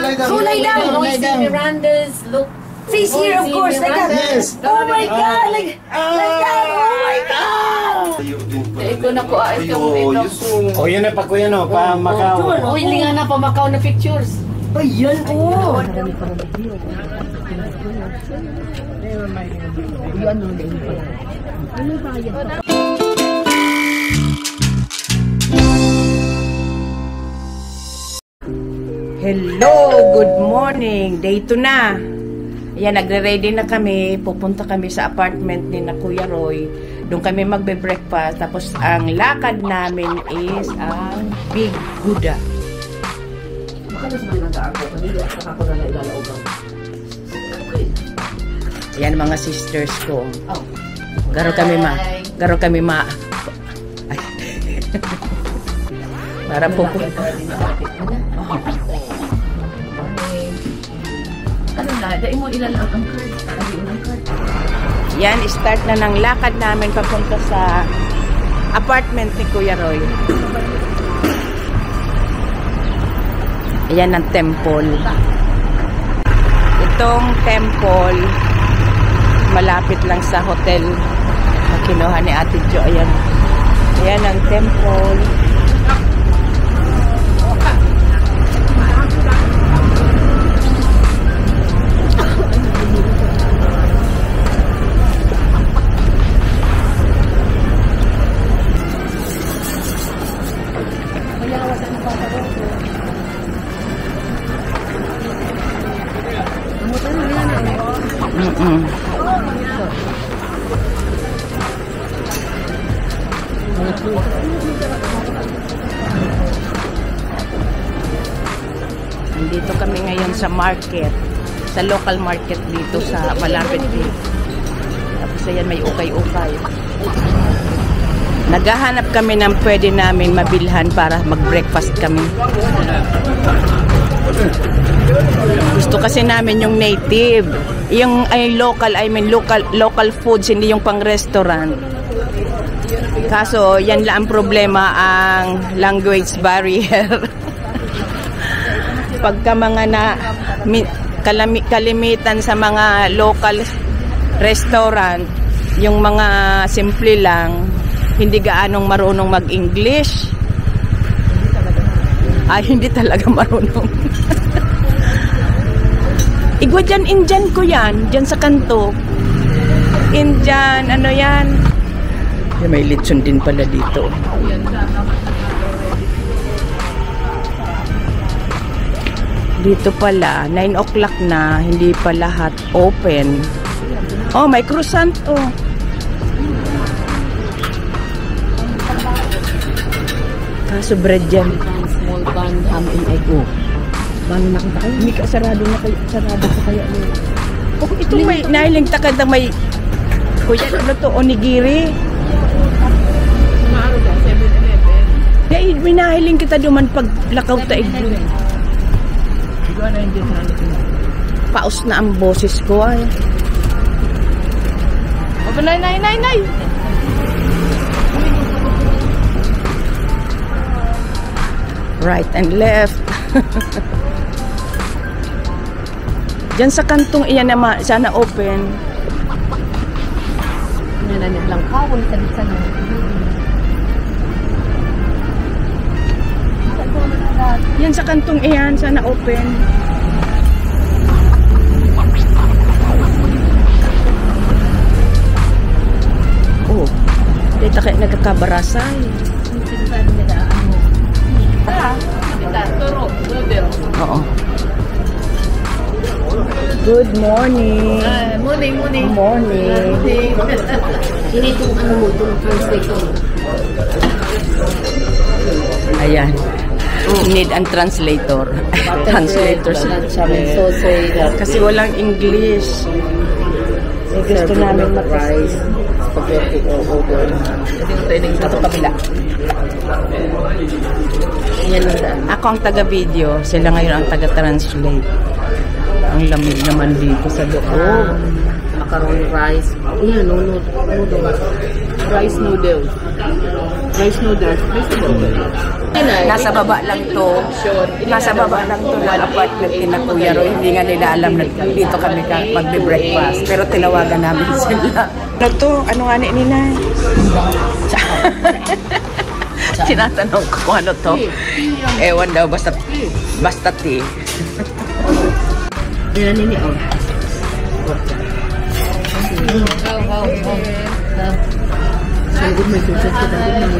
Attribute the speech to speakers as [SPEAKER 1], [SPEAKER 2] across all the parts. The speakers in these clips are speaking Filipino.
[SPEAKER 1] lie down.
[SPEAKER 2] Noisy Miranda's look.
[SPEAKER 1] Face here, of course, like that.
[SPEAKER 3] Yes.
[SPEAKER 1] Oh my God, like that. Oh my God.
[SPEAKER 2] Ito na po, ito.
[SPEAKER 3] O yun na pa kuya no, pa Macau.
[SPEAKER 2] Oh, hindi nga na pa Macau na pictures.
[SPEAKER 1] Ayan, oh.
[SPEAKER 4] Hello, good morning. Day 2 na. Ayan, nagre-ready na kami. Pupunta kami sa apartment ni na Kuya Roy. Doon kami magbe-breakfast. Tapos ang lakad namin is ang Big Buddha. Ayan mga sisters ko. Garo kami ma. Ay. Para po po.
[SPEAKER 2] Ano na? Dahil mo ilalang ang card.
[SPEAKER 4] Yan, start na ng lakad namin papunta sa apartment ni Kuya Roy. Ayan ang temple. Itong temple, malapit lang sa hotel na kinuha ni Ate Jo. Ayan. Ayan ang temple. Nandito kami ngayon sa market, sa local market dito sa malapit dito. Tapos ayan, may ukay-ukay. Naghahanap kami ng pwede namin mabilhan para mag-breakfast kami. Gusto kasi namin yung native, yung local foods, hindi yung pang restaurant. Kaso yan lang ang problema, ang language barrier. Pagka mga kalimitan sa mga local restaurant, yung mga simple lang, hindi gaanong marunong mag-English. Ay, hindi talaga marunong. Igwa dyan, Indian ko yan. Dyan sa kanto. Indian, ano yan? May lechon din pala dito. Dito pala, 9 o'clock na, hindi pa lahat open. Oh, may croissant, oh. Kaso bread yan.
[SPEAKER 2] Small bun, ham and egg. Bano nakita kayo?
[SPEAKER 4] Hindi ka, sarado na kayo. Sarado pa kaya. Oh, ito may, nahiling takad na may, kuya, ano to, onigiri.
[SPEAKER 2] Maaro ka, 7-Eleven.
[SPEAKER 4] Kaya, may nahiling kita duman pag lakaw taig. Paus na ang boses ko ay.
[SPEAKER 2] Opo, nay.
[SPEAKER 4] Right and left. Diyan sa kantong iyan na sana open.
[SPEAKER 2] Yan na lang kawon sa sana.
[SPEAKER 4] Yan sa kantong iyan sana open. Oh, dito kayo nagkakabarasay. Oo. Good morning.
[SPEAKER 2] Morning.
[SPEAKER 4] Morning.
[SPEAKER 2] Ini itong ano mo, itong translator.
[SPEAKER 4] Ayan. Need ang translator. Translator sa kasi walang English. Gusto namin mag-rice. Spaghetti o order. Ito kabila. Ako ang taga-video. Sila ngayon ang taga-translate. Ang lamig naman dito sa loob.
[SPEAKER 2] Macaroni rice. Yan, noodles. Rice noodles. Rice noodles.
[SPEAKER 4] Nasa baba lang to. Nasa baba lang to ng apartment ni na Kuya Roy. Hindi nga nila alam na dito kami magbe-breakfast. Pero tilawagan namin sila. Ano to? Ano nga ni nila? Tinatanong ko kung ano to. Ewan daw, basta tea.
[SPEAKER 2] Nini, oh. Sagot may susunod ka tayo.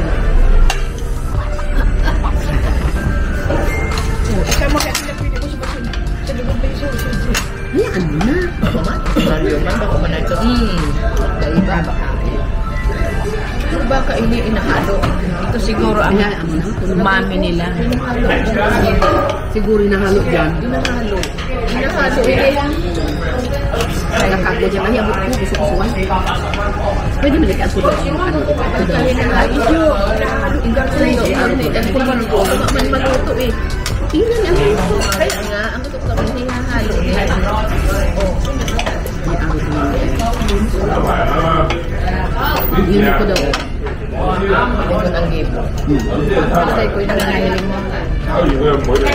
[SPEAKER 2] Ano na? Kaiba ba?
[SPEAKER 4] Baka hindi inahalo. Ito siguro ang umami nila.
[SPEAKER 2] Siguro inahalo dyan.
[SPEAKER 4] Inahalo.
[SPEAKER 2] Kaya kako dyan. Ay, abot ko. Gusto ko suwan. Pwede malikaan ko doon. Ano?
[SPEAKER 4] Maluto eh.
[SPEAKER 2] Tingnan ang ito.
[SPEAKER 4] Kaya nga, ang gusto ko kami hinahalo.
[SPEAKER 2] Hindi ko daw.
[SPEAKER 4] Ito ang gibo. Kasi ko yung nangahiling mo.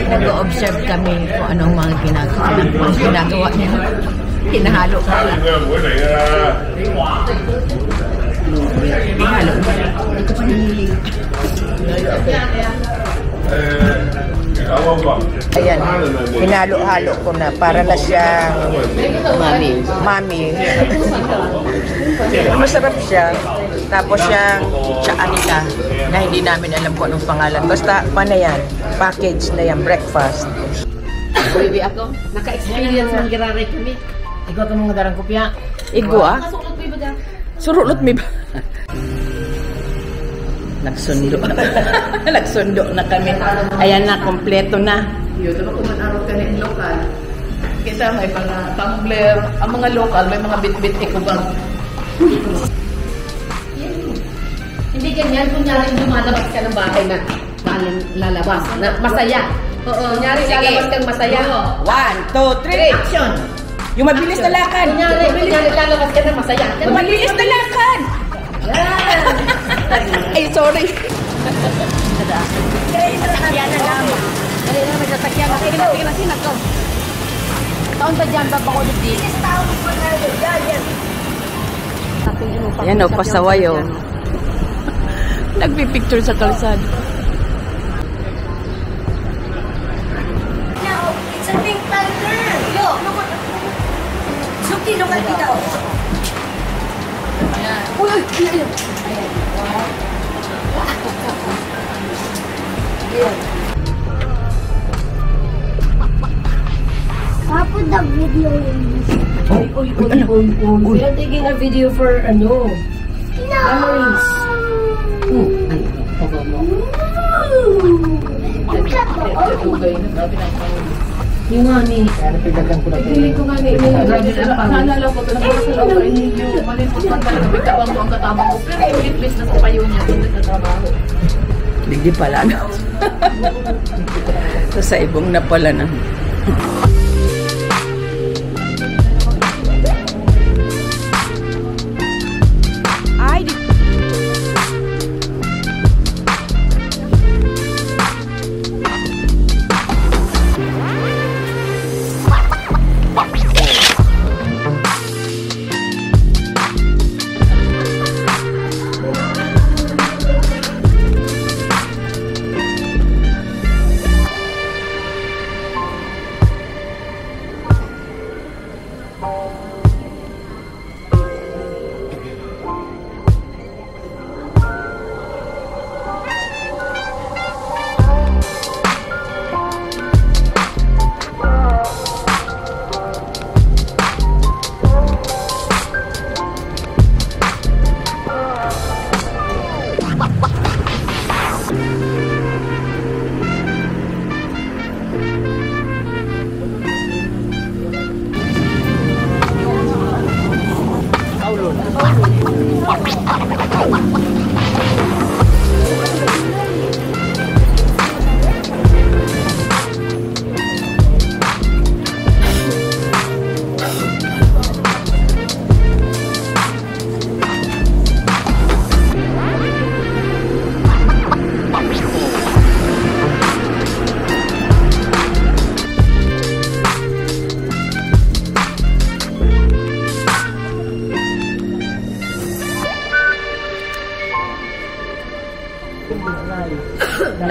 [SPEAKER 4] Nag-observe kami kung anong mga ginagawa niya. Hinahalo ka lang. Hinahalo.
[SPEAKER 2] Hindi ko pa nahiling.
[SPEAKER 4] Ayan, hinalo-halo ko na para na siyang mami. Masarap siya. Tapos siyang tsaan nila na hindi namin alam kung anong pangalan. Basta pa na yan, package na yan, breakfast.
[SPEAKER 2] Baby ako, naka-experience ng giraray kami.
[SPEAKER 3] Ikaw ka mga darang kopya.
[SPEAKER 4] Igo ah?
[SPEAKER 2] Kasulot mo ba dyan?
[SPEAKER 4] Surulot mi ba? Nagsundo. Nagsundo na kami. Ayan na, kompleto na.
[SPEAKER 2] Yun, diba kung man-araw ka ng lokal?
[SPEAKER 4] Kita may mga tumbler. Ang mga lokal, may mga bit-bit ikubang.
[SPEAKER 2] Hindi ganyan, kunyari lumalabas ka ng bahay na lalabas, na masaya. Oo, kunyari lalabas kang masaya.
[SPEAKER 4] 1, 2, 3.
[SPEAKER 2] Action!
[SPEAKER 4] Yung mabilis na lakad.
[SPEAKER 2] Kunyari lalabas ka ng masaya.
[SPEAKER 4] Yung mabilis na lakad. Ay, sorry.
[SPEAKER 2] Kaya masakyan na naman. Kaya naman masakyan na. Kaya naman sinag ko. Taon pa dyan, babako dito.
[SPEAKER 4] Yan o, pasaway o. Nagpipicture sa kalsada.
[SPEAKER 1] No, it's a pink tiger. Yo, look at Suki, look at it out.
[SPEAKER 2] Uy,
[SPEAKER 1] Papa, the video
[SPEAKER 2] We are taking a video for ano? Memories. Yung nga ni. Pagpili ko nga ni. Naalala ko ito. Naalala ko ninyo. Malipot man talaga. Bitawan ko ang katama ko. Pero ulit-lis na sa payo niya. Kung nagtatrabaho.
[SPEAKER 4] Hindi pala na. Sa ibong na pala na. Ay,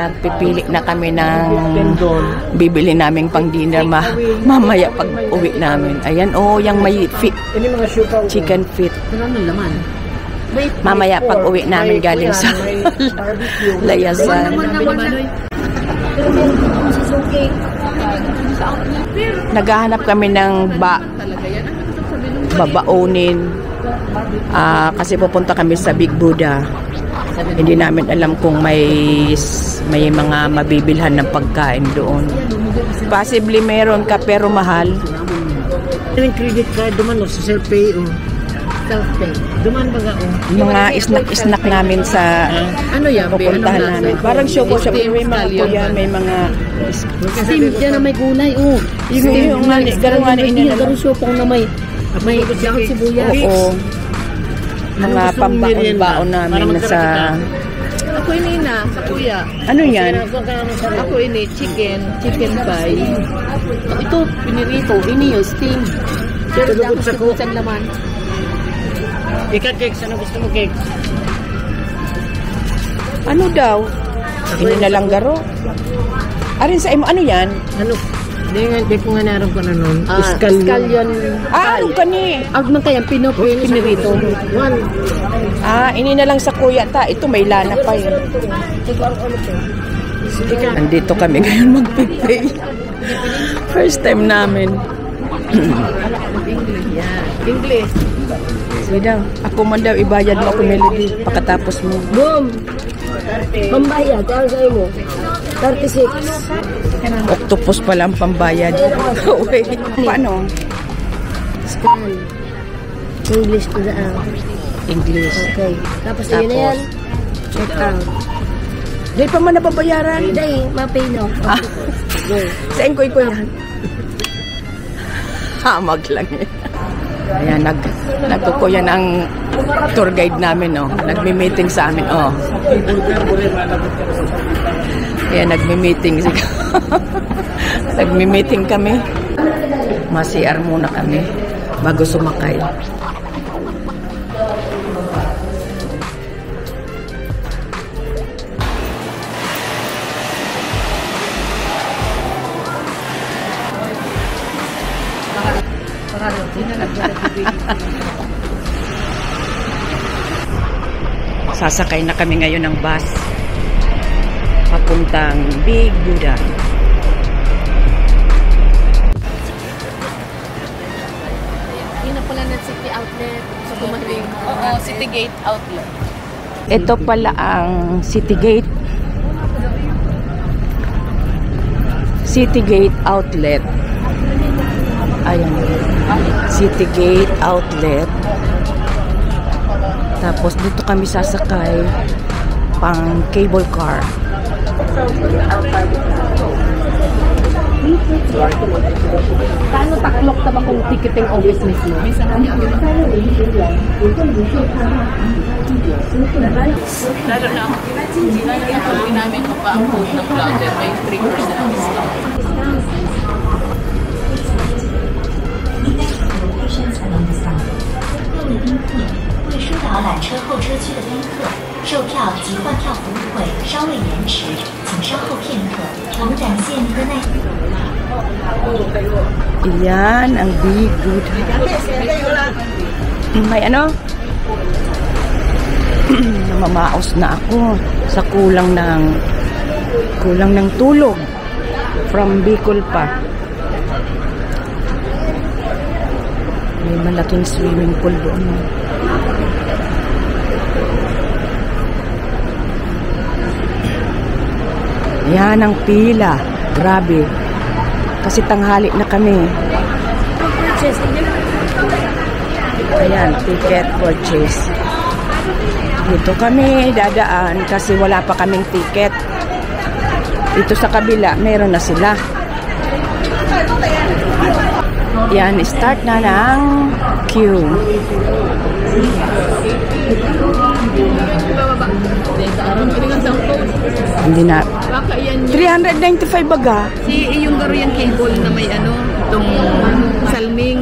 [SPEAKER 4] Nagpipili na kami ng bibili naming pang dinner mamaya pag uwi namin. Ayan, yung may chicken feet. Mamaya pag uwi namin galing sa layasan. Naghahanap kami ng babaunin kasi pupunta kami sa Big Buddha. Hindi namin alam kung may mga mabibilhan ng pagkain doon. Possibly meron ka pero mahal.
[SPEAKER 3] Yung credit card duman sa self-pay self-pay. Duman baga
[SPEAKER 4] Mga snack namin sa pupuntahan namin. Parang shop may mga kuya, may mga
[SPEAKER 1] Steam dyan na may gulay,
[SPEAKER 4] yung garang
[SPEAKER 1] Garang sopong na may dahon sibuyas.
[SPEAKER 4] Oo. Mga pambaon namin sa...
[SPEAKER 2] Ako ini na, sa kuya.
[SPEAKER 4] Ano yan?
[SPEAKER 2] Ako ini, chicken pie. Ito, pinirito. Ini yung steam. Pero dahon sibuyas ang laman.
[SPEAKER 3] Ika-cakes, ano gusto mo cakes?
[SPEAKER 4] Ano daw? Ini na lang garo. Arin sa imo, ano yan?
[SPEAKER 3] Ano? Di ko nga naroon ko na nun.
[SPEAKER 1] Scallion.
[SPEAKER 4] Ano ka ni?
[SPEAKER 1] Agman kaya pinirito.
[SPEAKER 4] Ini na lang sa kuya ta. Ito may lana pa yun. Nandito kami ngayon magpipay. First time namin.
[SPEAKER 2] English.
[SPEAKER 4] Sige daw. Ako man daw ibayad mo ako Melody pagkatapos mo.
[SPEAKER 1] Boom! Pambayad, kaya sa'yo mo. 36.
[SPEAKER 4] Octopus pala ang pambayad. Wait, paano?
[SPEAKER 1] Scan. English to the
[SPEAKER 4] English.
[SPEAKER 1] Okay. Tapos yun na yan. Check out.
[SPEAKER 4] Di pa man nababayaran.
[SPEAKER 1] Hindi, mapay no. Go.
[SPEAKER 4] Saan ko yan? Hamag lang eh. Ayan, nagkukuya ng tour guide namin, Nagmi-meeting sa amin, Ayan, nagmi-meeting. Nagmi-meeting kami. Mas-CR muna kami bago sumakay. Sasakay na kami ngayon ng bus papuntang Big Buddha.
[SPEAKER 1] Yun na pala ng City Outlet. So, kumating.
[SPEAKER 2] Oo, City Gate Outlet.
[SPEAKER 4] Ito pala ang City Gate. City Gate Outlet. Ayan. City Gate Outlet. Tapos dito kami sasakay pang cable car.
[SPEAKER 1] Paano taklok taba kung ticketing office mismo?
[SPEAKER 2] Lalo na ako. Pag namin pa-upload ng vlogger, may 3% discount.
[SPEAKER 5] 为疏导缆车候车区的宾客，售票及换票服务会稍微延迟，请稍后片刻。我们感谢您的耐心。
[SPEAKER 4] Iyan ang Big Buddha. May ano? Namamaos na ako sa kulang ng tulog from Bicol pa. May malaking swimming pool doon. Yan ang pila. Grabe. Kasi tanghali na kami. Ayan, ticket purchase. Dito kami dadaan kasi wala pa kaming ticket. Dito sa kabila, meron na sila. Yan, start na ng queue. Hindi na. 395 baga.
[SPEAKER 2] Yung garo yung cable na may itong salming.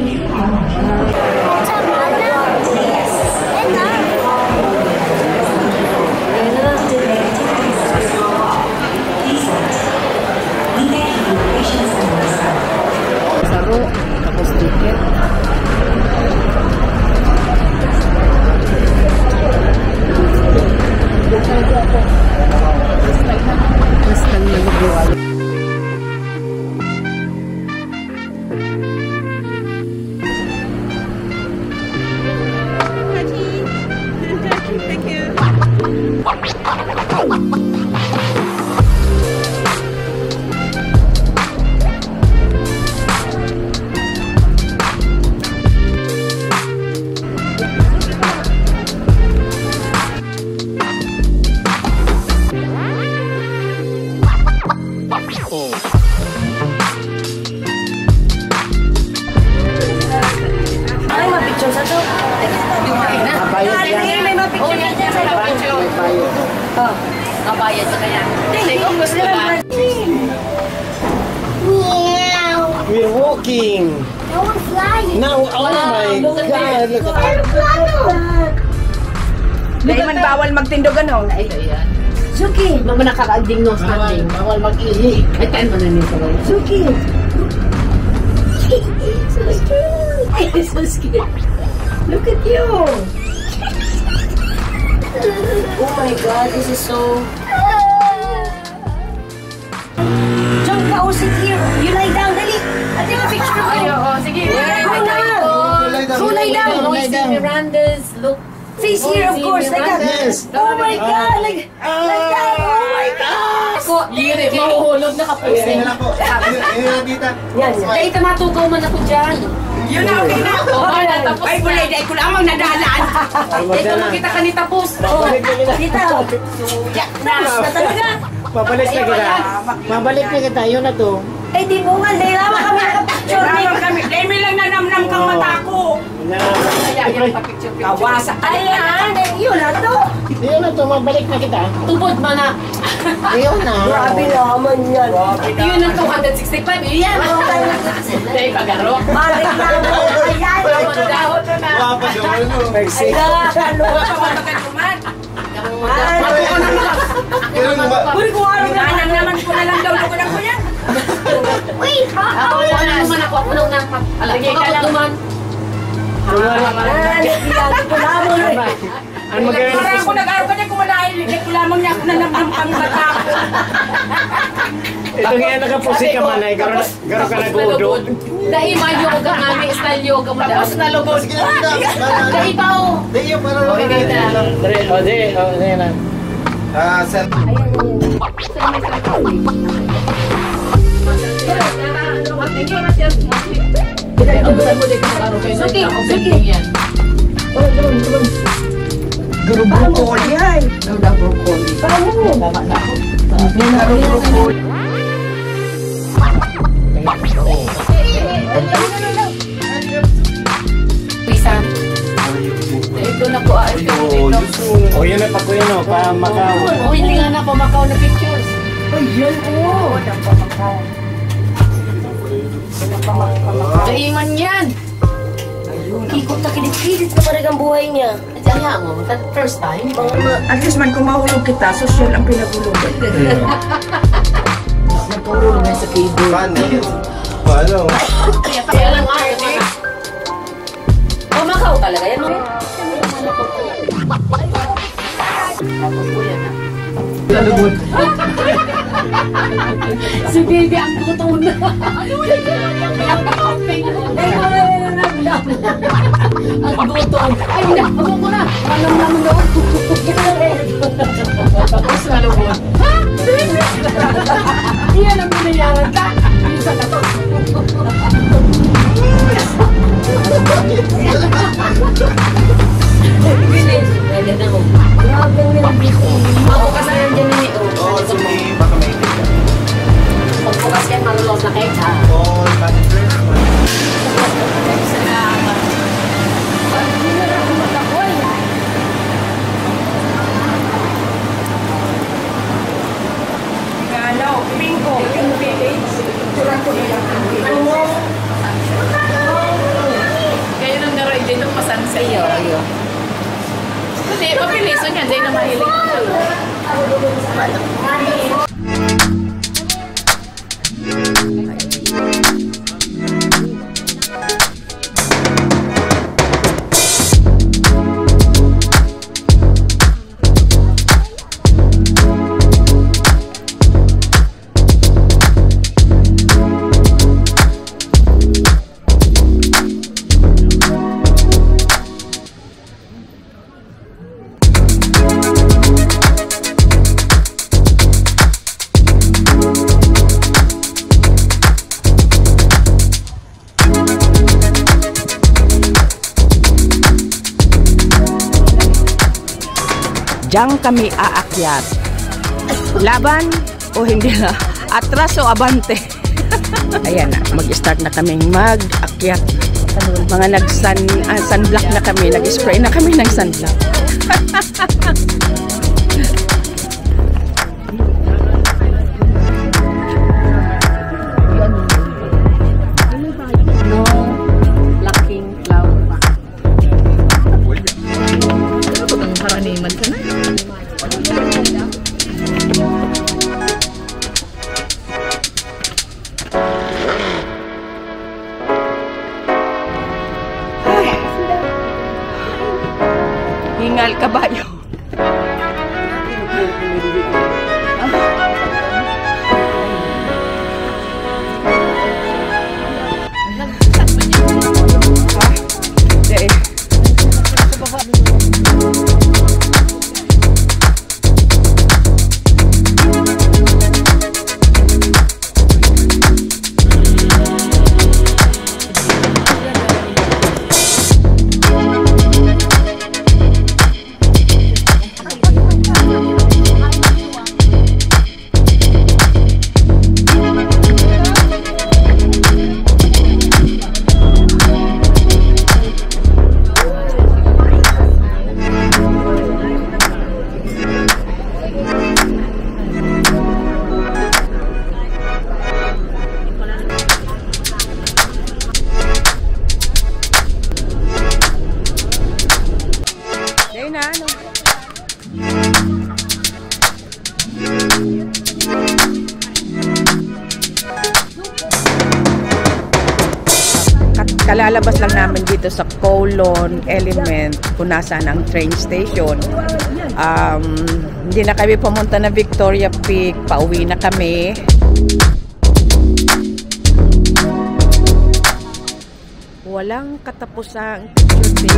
[SPEAKER 1] Ay, mapicture sa to.
[SPEAKER 3] Mabayad yan.
[SPEAKER 1] May mapicture na dyan sa
[SPEAKER 3] Mabayad.
[SPEAKER 2] Kabayad sa kanya. Kasi kung gusto ba,
[SPEAKER 1] Meow.
[SPEAKER 3] We're walking.
[SPEAKER 1] No one's flying.
[SPEAKER 3] Now, oh my God, look at that.
[SPEAKER 4] Dahil man bawal magtindog ano.
[SPEAKER 2] ayan.
[SPEAKER 1] Suki.
[SPEAKER 2] Mama nakakaanding no standing.
[SPEAKER 3] Bawal mag-ihi.
[SPEAKER 2] Ay, tayo mo na nito.
[SPEAKER 1] Suki.
[SPEAKER 2] It's so scary.
[SPEAKER 1] Look at you. Oh my God, this is so... John, sit here. You lie down, dali. Ate, ma-picture ko.
[SPEAKER 2] Oo, sige.
[SPEAKER 1] Lie down.
[SPEAKER 2] Noisy Miranda's look.
[SPEAKER 1] Face here, of course. Like that.
[SPEAKER 3] Yes.
[SPEAKER 1] Oh my God. Like that. Oh my God.
[SPEAKER 2] Ako, yun mahuhulog na kapusin.
[SPEAKER 1] Yan.
[SPEAKER 2] Kaya ka matugaw man ako dyan.
[SPEAKER 4] Yun na, okay na.
[SPEAKER 2] Oo, natapos
[SPEAKER 4] Ay,
[SPEAKER 2] na.
[SPEAKER 4] bulay, dahil ko lamang nadalaan.
[SPEAKER 2] Ito mo kita ka ni tapos.
[SPEAKER 1] Kita. Tapos na talaga.
[SPEAKER 3] Babalik na kita. Babalik na kita. Yun na to.
[SPEAKER 1] Eh, di mo nga. Dahil naman kami nakapicture.
[SPEAKER 4] Lamang kami. Dahil may lang nanamnam kang mata ko.
[SPEAKER 2] Kaya yung pa-picture-picture.
[SPEAKER 4] Kawasak ka.
[SPEAKER 1] Ayan. Yun na to.
[SPEAKER 3] Yun na to. Mabalik na kita.
[SPEAKER 2] Tubod man na.
[SPEAKER 3] Yun na.
[SPEAKER 1] Grabe naman yan.
[SPEAKER 2] Yun ang 265. Yan. Dahil pagaro.
[SPEAKER 1] Balik na mo. Ayan.
[SPEAKER 2] Dahon na na.
[SPEAKER 3] Merci.
[SPEAKER 4] Buri ko araw na. Anang naman ko na lang daw. Ako lang ko yan.
[SPEAKER 1] Wait.
[SPEAKER 2] Ako naman ako. Ako nang nang. Sige ka lang.
[SPEAKER 3] Ano magiging
[SPEAKER 4] Parang ako nag-araw ka niya kumalahil. Ligay ko lamang niya ako nanamnam kang mata ko.
[SPEAKER 3] ito nga nakapusi ka man ay garo ka nag-udod.
[SPEAKER 2] Dahil man yoga nga. May style yoga mo. Tapos nalugod. Dahil pa o. Okay na.
[SPEAKER 3] Dire na.
[SPEAKER 4] Guru brokoli ay. Guru brokoli. Tama na ako. Guru brokoli.
[SPEAKER 2] Pisa. Ito na po.
[SPEAKER 3] O yun na pa ko yun o. Pa Macau.
[SPEAKER 2] O hindi nga na pamakaw na pictures.
[SPEAKER 1] Ayan o.
[SPEAKER 2] Daiman yan.
[SPEAKER 1] Ikot na kilit-kilit na parang ang buhay niya.
[SPEAKER 2] Kaya mo, that first time.
[SPEAKER 4] At least man kung mahulog kita, social ang pinagulugan.
[SPEAKER 2] Naturo na sa keyboard.
[SPEAKER 6] Paano?
[SPEAKER 2] Kaya lang arte. Pamakaw talaga yan. Lalugod. Si baby ang gutom na. Ang gutom. Ay, ako ko na. Alam naman daw. Tapos lalugod. Ha? Baby! Iyan ang binayaran ka. Isa na to. Magbukas na yan dyan ni
[SPEAKER 6] Oo, sige, baka may tika.
[SPEAKER 2] Magbukas yan, malulos na cake ha.
[SPEAKER 6] Oo, kasi first one.
[SPEAKER 2] Salamat.
[SPEAKER 4] Ano, bingo, yung village. Turan ko nila.
[SPEAKER 2] Kayo nang naroy dito pasan sa iyo. Hindi, mabilisan yan. Dahil na mahilig.
[SPEAKER 4] Diyan kami aakyat. Laban o hindi na? Atras o abante? Ayan na, mag-start na kaming mag-akyat. Mga sunblock na kami. Nag-spray na kami ng sunblock. No blocking cloud.
[SPEAKER 2] Ang karaniman ka na.
[SPEAKER 4] Hingal kabayo. Kalalabas lang namin dito sa Colon Element kung nasaan ang train station. Hindi na kami pumunta na Victoria Peak. Pauwi na kami. Walang katapusang picture day.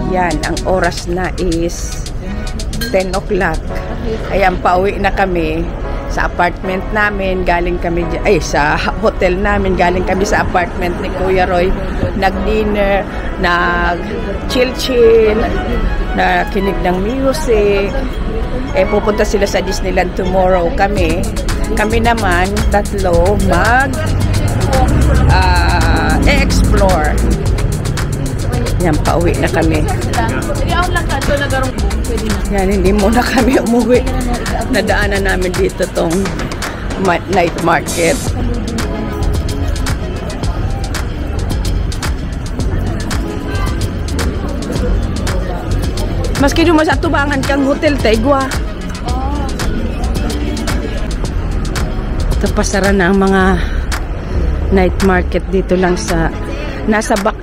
[SPEAKER 4] Yan, ang oras na is 10 o'clock. Ayan, pauwi na kami sa apartment namin. Galing kami sa hotel namin. Galing kami sa apartment ni Kuya Roy. Nag-dinner, nag-chill-chill, nakinig ng music. Pupunta sila sa Disneyland tomorrow kami. Kami naman, tatlo, explore. Yan, pauwi na kami. Yan, hindi muna kami umuwi. Nadaanan namin dito tong night market. Maski dumas at tubangan kang hotel, Tegwa. Ito, pasara na ang mga night market dito lang sa... Nasa back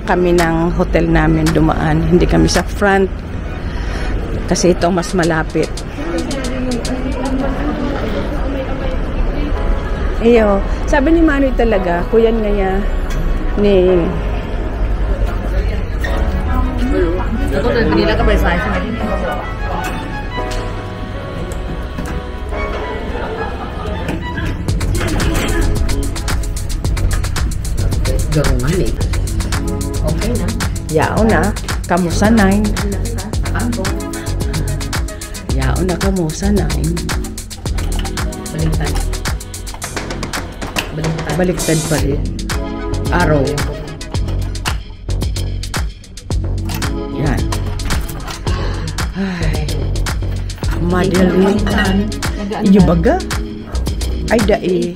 [SPEAKER 4] kami ng hotel namin dumaan. Hindi kami sa front. Kasi ito mas malapit. Iyo, sabi ni Manoy talaga, kuyan nga niya ni...
[SPEAKER 2] Ako na, hindi lang ka ba sa garungan eh. Okay na.
[SPEAKER 4] Yao na. Kamusa 9. Yao na kamusa 9.
[SPEAKER 2] Baliktad.
[SPEAKER 4] Baliktad pa rin. Araw. Yan. Ay. Madali. Iyo baga? Ay, dae.